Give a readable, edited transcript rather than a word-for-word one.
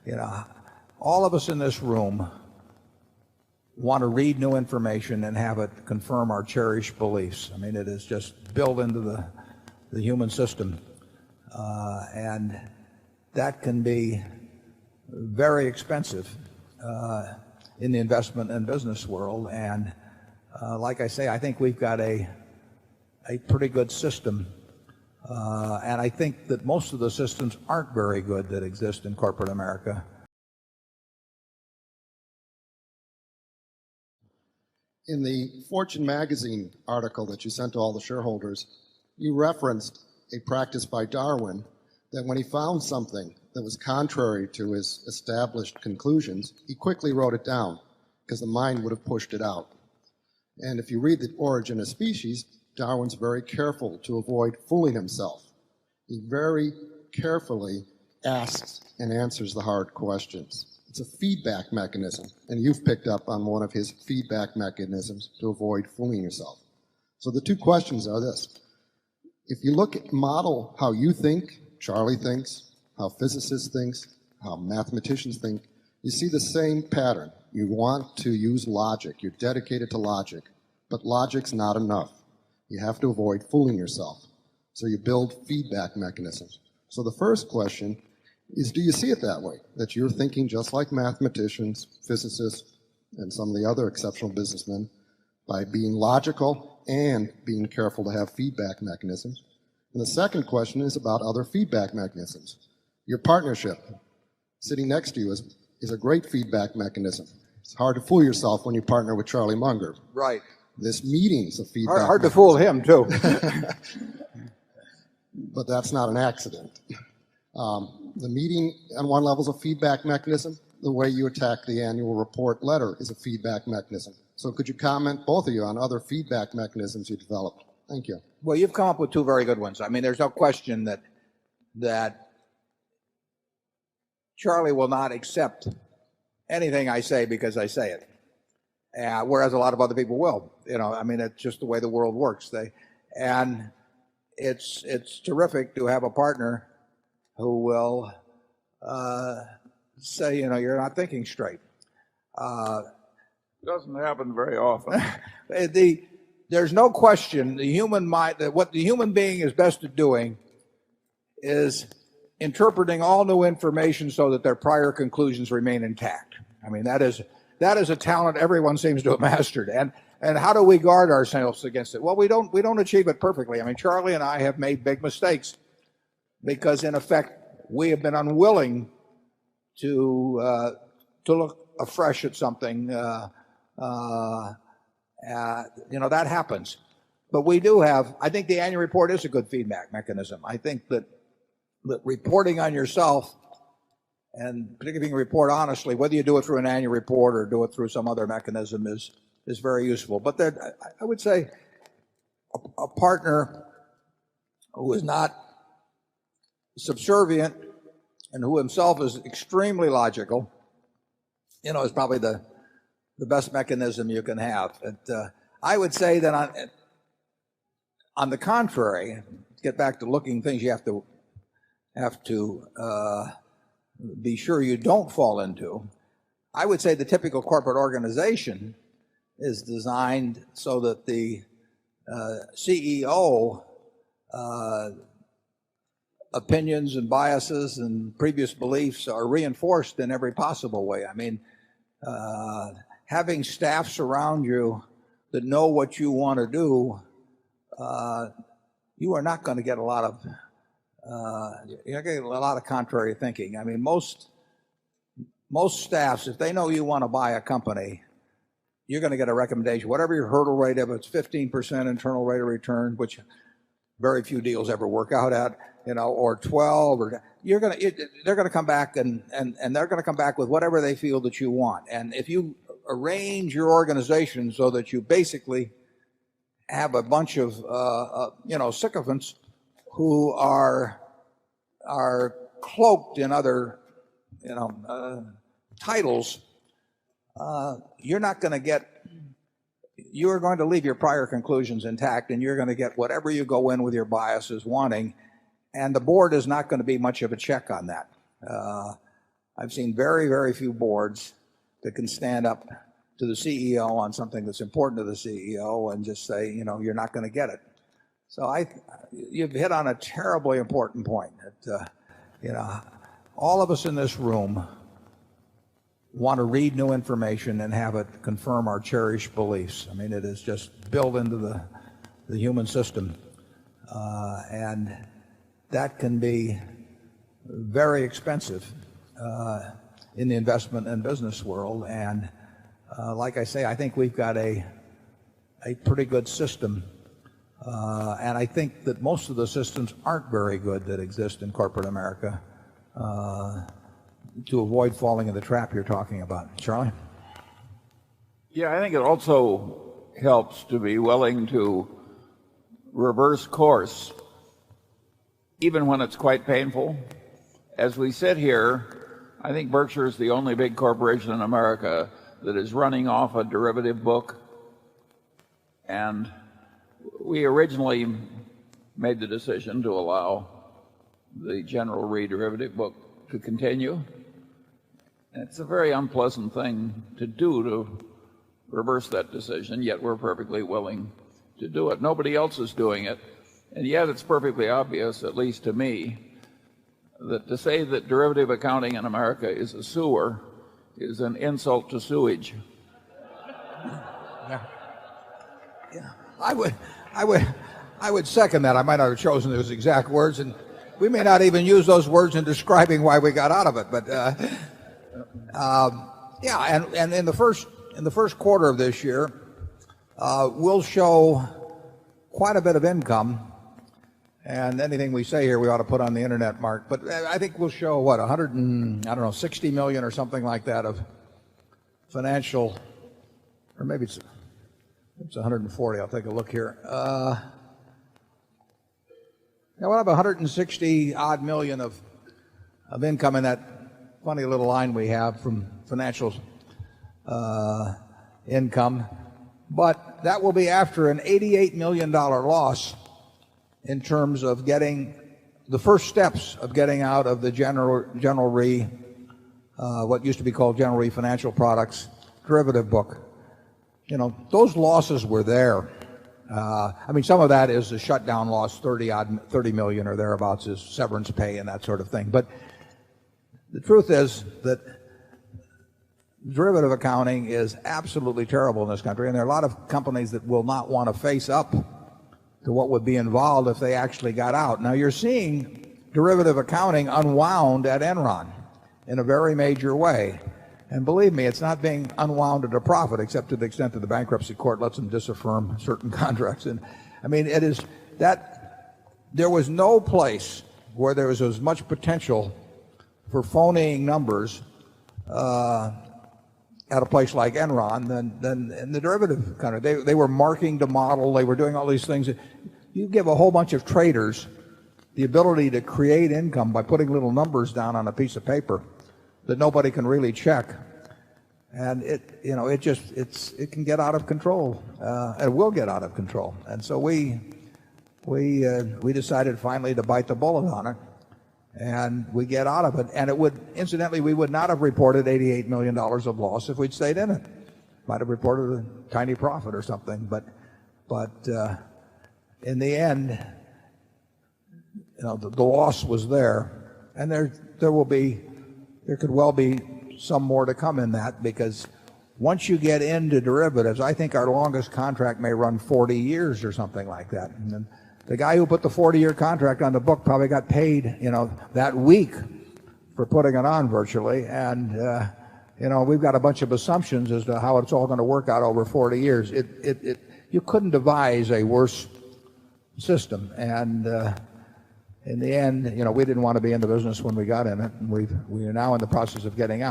You know, all of us in this room want to read new information and have it confirm our cherished beliefs. I mean, it is just built into the human system. And that can be very expensive in the investment and business world. And like I say, I think we've got a pretty good system. And I think that most of the systems aren't very good that exist in corporate America. In the Fortune magazine article that you sent to all the shareholders, you referenced a practice by Darwin that when he found something that was contrary to his established conclusions, he quickly wrote it down because the mind would have pushed it out. And if you read The Origin of Species, Darwin's very careful to avoid fooling himself. He very carefully asks and answers the hard questions. It's a feedback mechanism, and you've picked up on one of his feedback mechanisms to avoid fooling yourself. So the two questions are this. If you look at model how you think, Charlie thinks, how physicists think, how mathematicians think, you see the same pattern. You want to use logic. You're dedicated to logic, but logic's not enough. You have to avoid fooling yourself. So you build feedback mechanisms. So the first question is, do you see it that way? That you're thinking just like mathematicians, physicists, and some of the other exceptional businessmen by being logical and being careful to have feedback mechanisms. And the second question is about other feedback mechanisms. Your partnership sitting next to you is a great feedback mechanism. It's hard to fool yourself when you partner with Charlie Munger. Right. This meeting's a feedback hard to fool him, too. But that's not an accident. The meeting on one level is a feedback mechanism. The way you attack the annual report letter is a feedback mechanism. So could you comment, both of you, on other feedback mechanisms you developed? Thank you. Well, you've come up with two very good ones. I mean, there's no question that Charlie will not accept anything I say because I say it, whereas a lot of other people will. You know, I mean, it's just the way the world works. And it's terrific to have a partner who will say, you know, you're not thinking straight. Doesn't happen very often. There's no question the human mind, that what the human being is best at doing is interpreting all new information so that their prior conclusions remain intact. I mean, that is a talent everyone seems to have mastered. And how do we guard ourselves against it? Well, we don't achieve it perfectly. I mean, Charlie and I have made big mistakes because, in effect, we have been unwilling to look afresh at something. You know, that happens. But we do have, I think the annual report is a good feedback mechanism. I think that reporting on yourself, and particularly if you can report honestly, whether you do it through an annual report or do it through some other mechanism, is very useful. But I would say a partner who is not subservient and who himself is extremely logical, you know, is probably the best mechanism you can have. I would say that on the contrary, to get back to looking things you have to be sure you don't fall into, I would say the typical corporate organization is designed so that the CEO opinions and biases and previous beliefs are reinforced in every possible way. I mean, having staffs around you that know what you want to do, you are not going to get a lot of you're getting a lot of contrary thinking. I mean, most staffs, if they know you want to buy a company, you're going to get a recommendation. Whatever your hurdle rate, if it's 15% internal rate of return, which very few deals ever work out at, you know, or 12, or they're going to come back and they're going to come back with whatever they feel that you want. And if you arrange your organization so that you basically have a bunch of you know, sycophants who are cloaked in other, you know, titles, you're not going to get. You're going to leave your prior conclusions intact, and you're going to get whatever you go in with your biases wanting, and the board is not going to be much of a check on that. I've seen very, very few boards that can stand up to the CEO on something that's important to the CEO and just say, you're not going to get it. So you've hit on a terribly important point. That, all of us in this room want to read new information and have it confirm our cherished beliefs. I mean, it is just built into the human system. And that can be very expensive in the investment and business world. And like I say, I think we've got a pretty good system. And I think that most of the systems aren't very good that exist in corporate America to avoid falling in the trap you're talking about. Charlie? Yeah, I think it also helps to be willing to reverse course, even when it's quite painful. As we sit here, I think Berkshire is the only big corporation in America that is running off a derivative book. And we originally made the decision to allow the General Re derivative book to continue. And it's a very unpleasant thing to do, to reverse that decision, yet we're perfectly willing to do it. Nobody else is doing it. And yet it's perfectly obvious, at least to me, that to say that derivative accounting in America is a sewer is an insult to sewage. Yeah. I would second that. I might not have chosen those exact words, and we may not even use those words in describing why we got out of it. But yeah, and in the first quarter of this year, we'll show quite a bit of income. And anything we say here, we ought to put on the internet, Mark. But I think we'll show what, 60 million or something like that of financial, or maybe it's 140. I'll take a look here. We'll have 160 odd million of income in that funny little line we have from financial income. But that will be after an $88 million loss in terms of getting the first steps of getting out of the General Re, what used to be called General Re Financial Products derivative book. Those losses were there. I mean, some of that is a shutdown loss, 30 million or thereabouts is severance pay and that sort of thing. But the truth is that derivative accounting is absolutely terrible in this country, and there are a lot of companies that will not want to face up to what would be involved if they actually got out. Now, you're seeing derivative accounting unwound at Enron in a very major way. And believe me, it's not being unwound at a profit, except to the extent that the bankruptcy court lets them disaffirm certain contracts. And I mean, it is that there was no place where there was as much potential for phonying numbers at a place like Enron than in the derivative country. They were marking to model. They were doing all these things. You give a whole bunch of traders the ability to create income by putting little numbers down on a piece of paper that nobody can really check, and it can get out of control. It will get out of control. And so we decided finally to bite the bullet on it, and we get out of it. And it would, incidentally, we would not have reported $88 million of loss if we'd stayed in it. Might have reported a tiny profit or something, but in the end, the loss was there, and there could well be some more to come in that, because once you get into derivatives, I think our longest contract may run 40 years or something like that. And then the guy who put the 40-year contract on the book probably got paid, that week for putting it on virtually. And, we've got a bunch of assumptions as to how it's all going to work out over 40 years. You couldn't devise a worse system. And in the end, we didn't want to be in the business when we got in it. And we are now in the process of getting out.